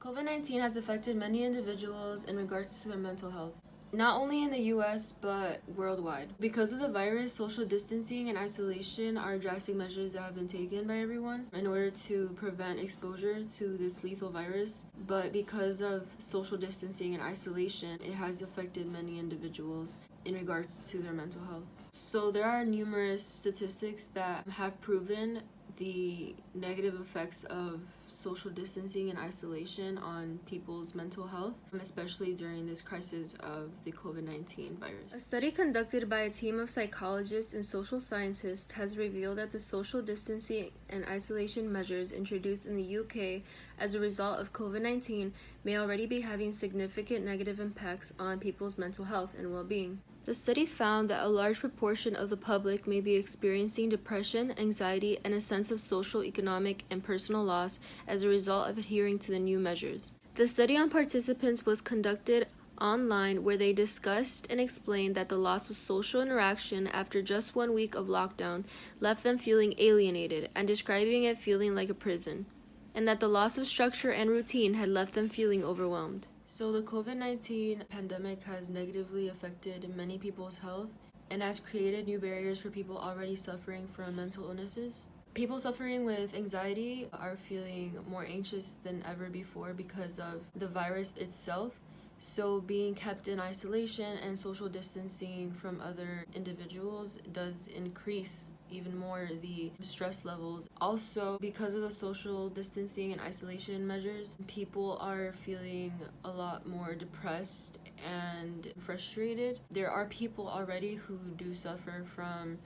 COVID-19 has affected many individuals in regards to their mental health, not only in the US but worldwide. Because of the virus, social distancing and isolation are drastic measures that have been taken by everyone in order to prevent exposure to this lethal virus. But because of social distancing and isolation, it has affected many individuals in regards to their mental health. So there are numerous statistics that have proven the negative effects of social distancing and isolation on people's mental health, especially during this crisis of the COVID-19 virus. A study conducted by a team of psychologists and social scientists has revealed that the social distancing and isolation measures introduced in the UK as a result of COVID-19 may already be having significant negative impacts on people's mental health and well-being. The study found that a large proportion of the public may be experiencing depression, anxiety, and a sense of social, economic, and personal loss as a result of adhering to the new measures. The study on participants was conducted online, where they discussed and explained that the loss of social interaction after just 1 week of lockdown left them feeling alienated and describing it feeling like a prison, and that the loss of structure and routine had left them feeling overwhelmed. So the COVID-19 pandemic has negatively affected many people's health and has created new barriers for people already suffering from mental illnesses. People suffering with anxiety are feeling more anxious than ever before because of the virus itself. So being kept in isolation and social distancing from other individuals does increase even more the stress levels. Also, because of the social distancing and isolation measures, people are feeling a lot more depressed and frustrated. There are people already who do suffer from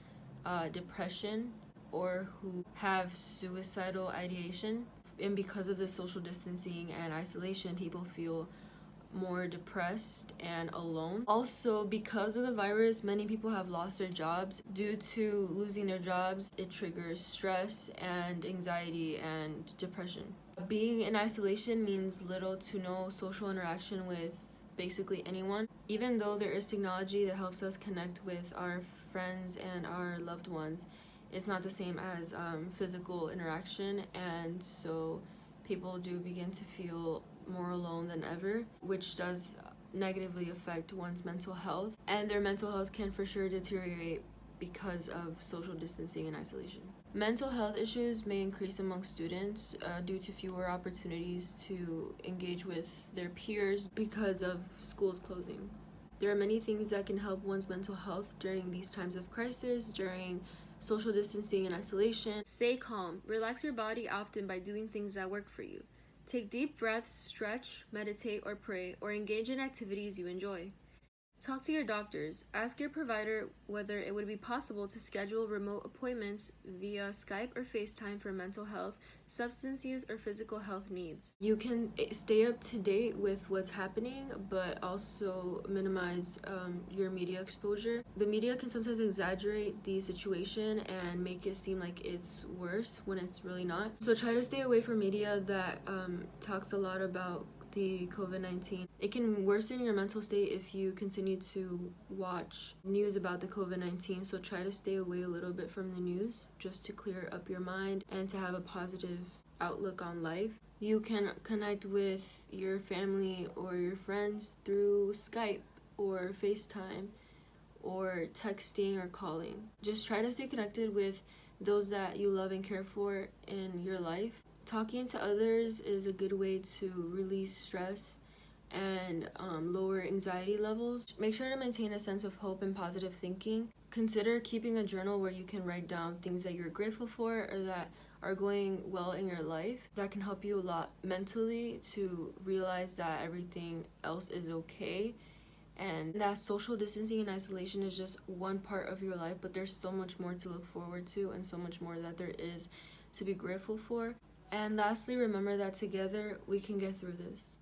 depression or who have suicidal ideation. And because of the social distancing and isolation, people feel more depressed and alone. Also, because of the virus, many people have lost their jobs. Due to losing their jobs, it triggers stress and anxiety and depression. Being in isolation means little to no social interaction with basically anyone. Even though there is technology that helps us connect with our friends and our loved ones, it's not the same as physical interaction, and so people do begin to feel more alone than ever, which does negatively affect one's mental health, and their mental health can for sure deteriorate because of social distancing and isolation. Mental health issues may increase among students due to fewer opportunities to engage with their peers because of schools closing. There are many things that can help one's mental health during these times of crisis, during social distancing and isolation. Stay calm. Relax your body often by doing things that work for you. Take deep breaths, stretch, meditate, or pray, or engage in activities you enjoy. Talk to your doctors. Ask your provider whether it would be possible to schedule remote appointments via Skype or FaceTime for mental health, substance use, or physical health needs. You can stay up to date with what's happening, but also minimize your media exposure. The media can sometimes exaggerate the situation and make it seem like it's worse when it's really not. So try to stay away from media that talks a lot about the COVID-19. It can worsen your mental state if you continue to watch news about the COVID-19, so try to stay away a little bit from the news just to clear up your mind and to have a positive outlook on life. You can connect with your family or your friends through Skype or FaceTime or texting or calling. Just try to stay connected with those that you love and care for in your life. Talking to others is a good way to release stress and lower anxiety levels. Make sure to maintain a sense of hope and positive thinking. Consider keeping a journal where you can write down things that you're grateful for or that are going well in your life. That can help you a lot mentally to realize that everything else is okay, and that social distancing and isolation is just one part of your life, but there's so much more to look forward to and so much more that there is to be grateful for. And lastly, remember that together we can get through this.